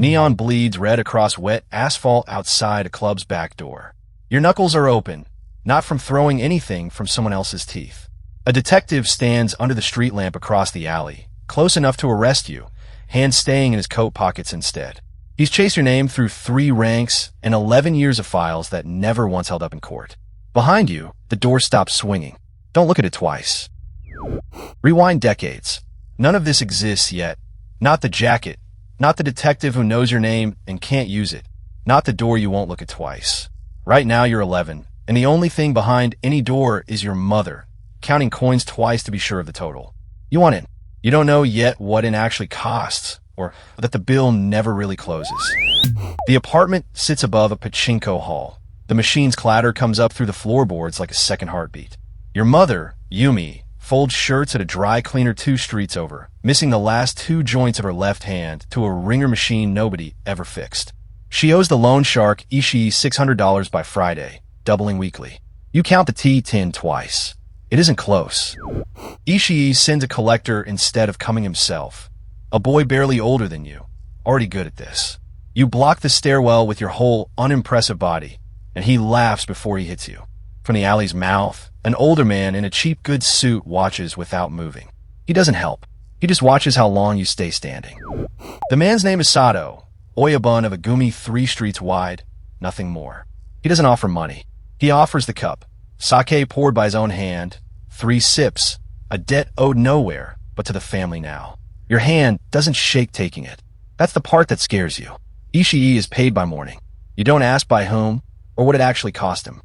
Neon bleeds red across wet asphalt outside a club's back door. Your knuckles are open, not from throwing anything from someone else's teeth. A detective stands under the street lamp across the alley, close enough to arrest you, hands staying in his coat pockets instead. He's chased your name through 3 ranks and 11 years of files that never once held up in court. Behind you, the door stops swinging. Don't look at it twice. Rewind decades. None of this exists yet. Not the jacket, not the detective who knows your name and can't use it, not the door you won't look at twice. Right now you're 11, and the only thing behind any door is your mother, counting coins twice to be sure of the total. You want in. You don't know yet what in actually costs, or that the bill never really closes. The apartment sits above a pachinko hall. The machine's clatter comes up through the floorboards like a second heartbeat. Your mother, Yumi, folds shirts at a dry cleaner 2 streets over, missing the last 2 joints of her left hand to a wringer machine nobody ever fixed. She owes the loan shark Ishii $600 by Friday, doubling weekly. You count the T10 twice. It isn't close. Ishii sends a collector instead of coming himself. A boy barely older than you, already good at this. You block the stairwell with your whole unimpressive body, and he laughs before he hits you. From the alley's mouth, an older man in a cheap goods suit watches without moving. He doesn't help. He just watches how long you stay standing. The man's name is Sato, Oyabun of a gumi 3 streets wide, nothing more. He doesn't offer money. He offers the cup, sake poured by his own hand, 3 sips, a debt owed nowhere but to the family now. Your hand doesn't shake taking it. That's the part that scares you. Ishii is paid by morning. You don't ask by whom or what it actually cost him.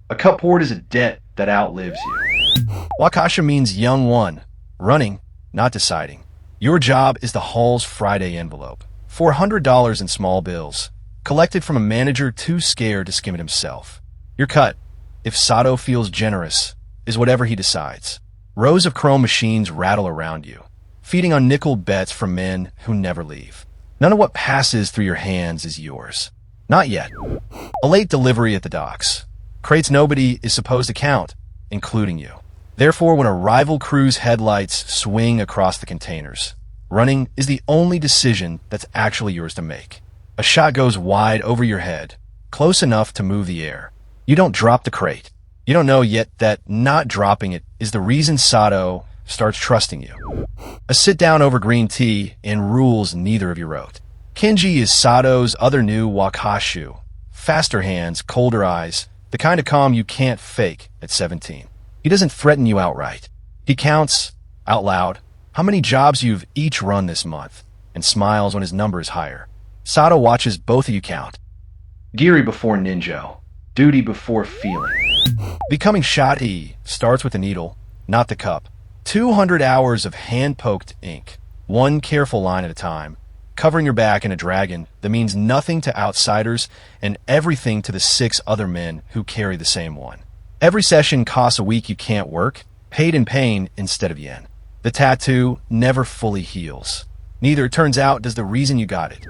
A cup poured is a debt that outlives you. Wakashu means young one, running, not deciding. Your job is the hall's Friday envelope, $400 in small bills, collected from a manager too scared to skim it himself. Your cut, if Sato feels generous, is whatever he decides. Rows of chrome machines rattle around you, feeding on nickel bets from men who never leave. None of what passes through your hands is yours. Not yet. A late delivery at the docks. Crates nobody is supposed to count, including you. Therefore, when a rival crew's headlights swing across the containers, running is the only decision that's actually yours to make. A shot goes wide over your head, close enough to move the air. You don't drop the crate. You don't know yet that not dropping it is the reason Sato starts trusting you. A sit-down over green tea and rules neither of you wrote. Kenji is Sato's other new Wakashu. Faster hands, colder eyes, the kind of calm you can't fake at 17. He doesn't threaten you outright. He counts, out loud, how many jobs you've each run this month, and smiles when his number is higher. Sato watches both of you count. Giri before ninja, duty before feeling. Becoming Shatei starts with the needle, not the cup. 200 hours of hand-poked ink, one careful line at a time, covering your back in a dragon that means nothing to outsiders and everything to the 6 other men who carry the same one. Every session costs a week you can't work, paid in pain instead of yen. The tattoo never fully heals. Neither, it turns out, does the reason you got it.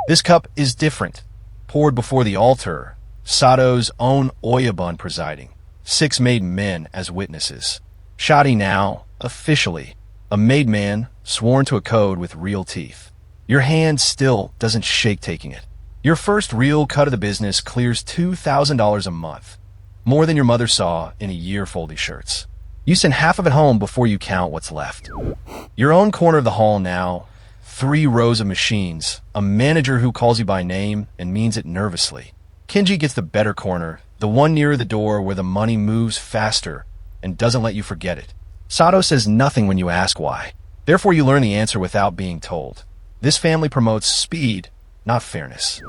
This cup is different. Poured before the altar, Sato's own Oyabun presiding, 6 made men as witnesses. Shatei now, officially, a made man sworn to a code with real teeth. Your hand still doesn't shake taking it. Your first real cut of the business clears $2,000 a month, more than your mother saw in a year folding shirts. You send half of it home before you count what's left. Your own corner of the hall now, 3 rows of machines, a manager who calls you by name and means it nervously. Kenji gets the better corner, the one near the door where the money moves faster and doesn't let you forget it. Sato says nothing when you ask why. Therefore, you learn the answer without being told. This family promotes speed, not fairness.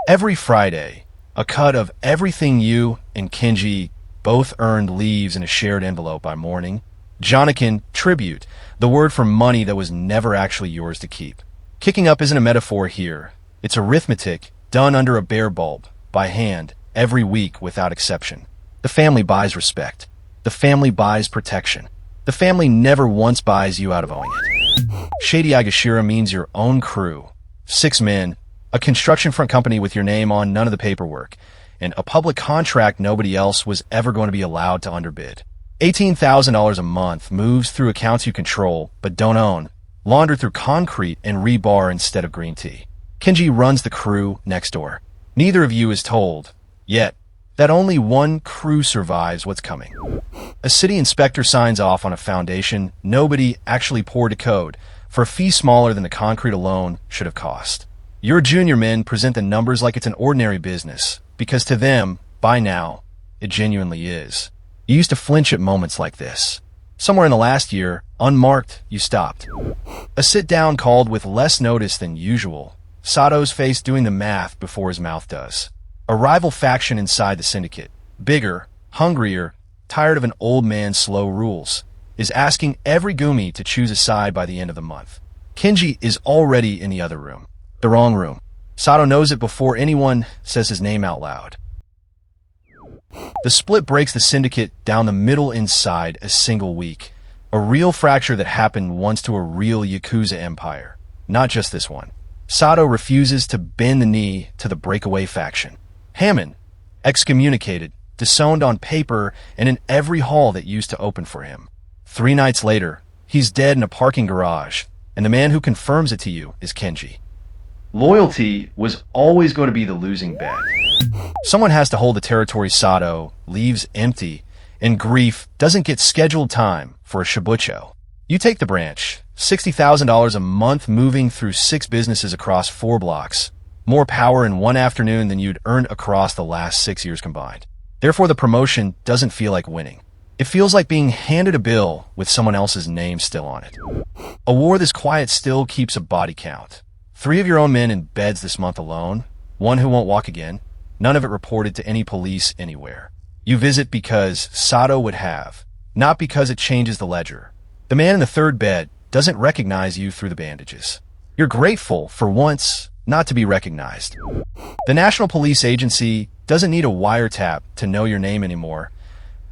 Every Friday, a cut of everything you and Kenji both earned leaves in a shared envelope by morning. Jonakin, tribute, the word for money that was never actually yours to keep. Kicking up isn't a metaphor here. It's arithmetic done under a bare bulb, by hand, every week without exception. The family buys respect. The family buys protection. The family never once buys you out of owing it. Shatei-Gashira means your own crew. 6 men, a construction front company with your name on none of the paperwork, and a public contract nobody else was ever going to be allowed to underbid. $18,000 a month moves through accounts you control but don't own, laundered through concrete and rebar instead of green tea. Kenji runs the crew next door. Neither of you is told, yet, that only one crew survives what's coming. A city inspector signs off on a foundation nobody actually poured a code for a fee smaller than the concrete alone should have cost. Your junior men present the numbers like it's an ordinary business, because to them, by now, it genuinely is. You used to flinch at moments like this. Somewhere in the last year, unmarked, you stopped. A sit-down called with less notice than usual. Sato's face doing the math before his mouth does. A rival faction inside the syndicate, bigger, hungrier, tired of an old man's slow rules, is asking every Gumi to choose a side by the end of the month. Kenji is already in the other room. The wrong room. Sato knows it before anyone says his name out loud. The split breaks the syndicate down the middle inside a single week. A real fracture that happened once to a real Yakuza empire. Not just this one. Sato refuses to bend the knee to the breakaway faction. Hammond, excommunicated, disowned on paper and in every hall that used to open for him. 3 nights later, he's dead in a parking garage, and the man who confirms it to you is Kenji. Loyalty was always going to be the losing bet. Someone has to hold the territory Sato leaves empty, and grief doesn't get scheduled time for a Shibuchō. You take the branch, $60,000 a month moving through 6 businesses across 4 blocks. More power in one afternoon than you'd earned across the last 6 years combined. Therefore, the promotion doesn't feel like winning. It feels like being handed a bill with someone else's name still on it. A war this quiet still keeps a body count. 3 of your own men in beds this month alone, 1 who won't walk again, none of it reported to any police anywhere. You visit because Sato would have, not because it changes the ledger. The man in the 3rd bed doesn't recognize you through the bandages. You're grateful, for once, not to be recognized. The National Police Agency doesn't need a wiretap to know your name anymore.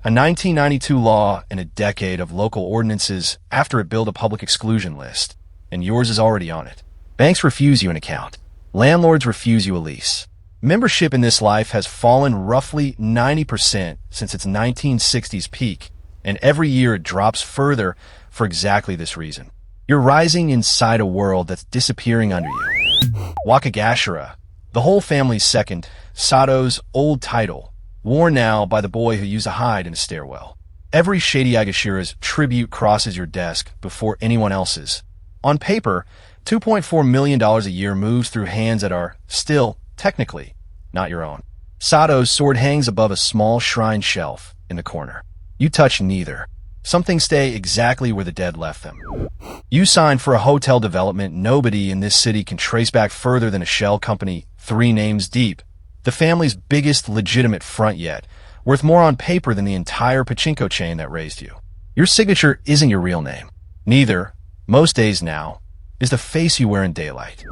A 1992 law and a decade of local ordinances after it built a public exclusion list, and yours is already on it. Banks refuse you an account. Landlords refuse you a lease. Membership in this life has fallen roughly 90% since its 1960s peak, and every year it drops further for exactly this reason. You're rising inside a world that's disappearing under you. Wakagashira, the whole family's second, Sato's old title, worn now by the boy who used to hide in a stairwell. Every Shatei-Gashira's tribute crosses your desk before anyone else's. On paper, $2.4 million a year moves through hands that are still, technically, not your own. Sato's sword hangs above a small shrine shelf in the corner. You touch neither. Some things stay exactly where the dead left them. You sign for a hotel development nobody in this city can trace back further than a shell company 3 names deep. The family's biggest legitimate front yet, worth more on paper than the entire pachinko chain that raised you. Your signature isn't your real name. Neither, most days now, is the face you wear in daylight.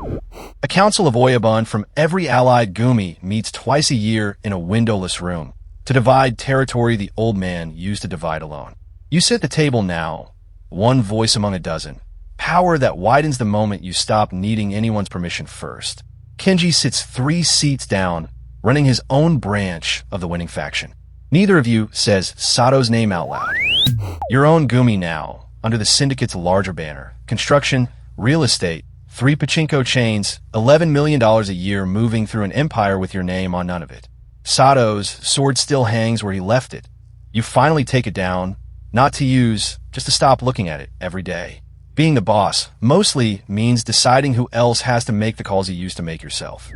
A council of Oyabun from every allied Gumi meets twice a year in a windowless room to divide territory the old man used to divide alone. You sit at the table now, one voice among a dozen, power that widens the moment you stop needing anyone's permission first. Kenji sits 3 seats down, running his own branch of the winning faction. Neither of you says Sato's name out loud. Your own Gumi now, under the syndicate's larger banner, construction, real estate, 3 pachinko chains, $11 million a year moving through an empire with your name on none of it. Sato's sword still hangs where he left it. You finally take it down, not to use, just to stop looking at it every day. Being the boss mostly means deciding who else has to make the calls you used to make yourself.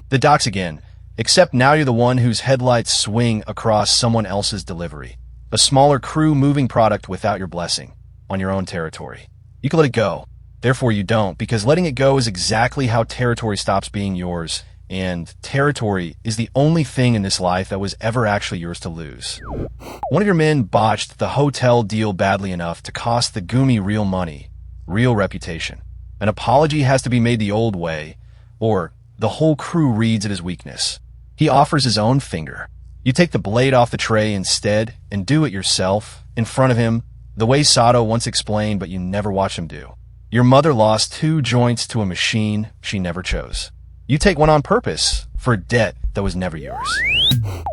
The docks again, except now you're the one whose headlights swing across someone else's delivery. A smaller crew moving product without your blessing, on your own territory. You can let it go. Therefore you don't, because letting it go is exactly how territory stops being yours, and territory is the only thing in this life that was ever actually yours to lose. One of your men botched the hotel deal badly enough to cost the Gumi real money, real reputation. An apology has to be made the old way, or the whole crew reads it as weakness. He offers his own finger. You take the blade off the tray instead and do it yourself, in front of him, the way Sato once explained but you never watched him do. Your mother lost 2 joints to a machine she never chose. You take one on purpose, for a debt that was never yours.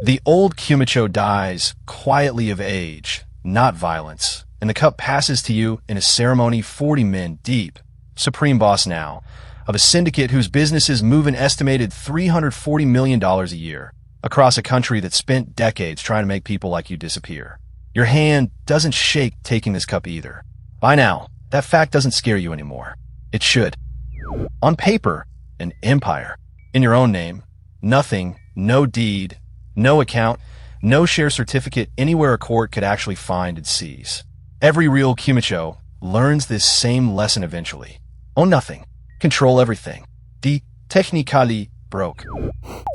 The old Kumichō dies quietly of age, not violence, and the cup passes to you in a ceremony 40 men deep. Supreme boss now, of a syndicate whose businesses move an estimated $340 million a year across a country that spent decades trying to make people like you disappear. Your hand doesn't shake taking this cup either. By now, that fact doesn't scare you anymore. It should. On paper, an empire. In your own name. Nothing, no deed, no account, no share certificate anywhere a court could actually find and seize. Every real Kumichō learns this same lesson eventually. Own nothing. Control everything. Technically broke.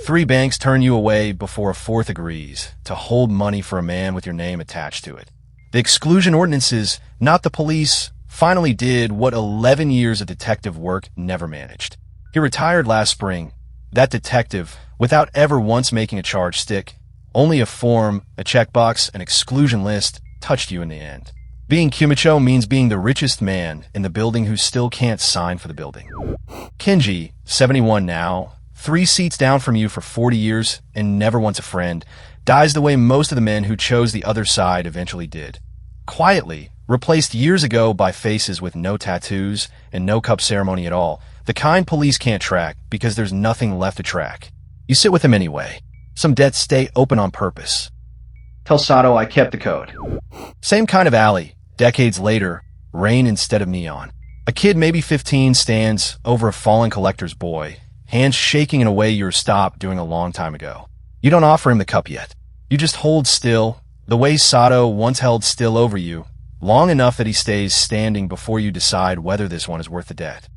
3 banks turn you away before a 4th agrees to hold money for a man with your name attached to it. The exclusion ordinances, not the police, finally did what 11 years of detective work never managed. He retired last spring. That detective, without ever once making a charge stick, only a form, a checkbox, an exclusion list, touched you in the end. Being Kumichō means being the richest man in the building who still can't sign for the building. Kenji, 71 now, 3 seats down from you for 40 years and never once a friend, dies the way most of the men who chose the other side eventually did. Quietly, replaced years ago by faces with no tattoos and no cup ceremony at all, the kind police can't track because there's nothing left to track. You sit with him anyway. Some debts stay open on purpose. Tell Sato I kept the code. Same kind of alley. Decades later, rain instead of neon. A kid maybe 15 stands over a fallen collector's boy, hands shaking in a way you were stopped doing a long time ago. You don't offer him the cup yet. You just hold still, the way Sato once held still over you, long enough that he stays standing before you decide whether this one is worth the debt.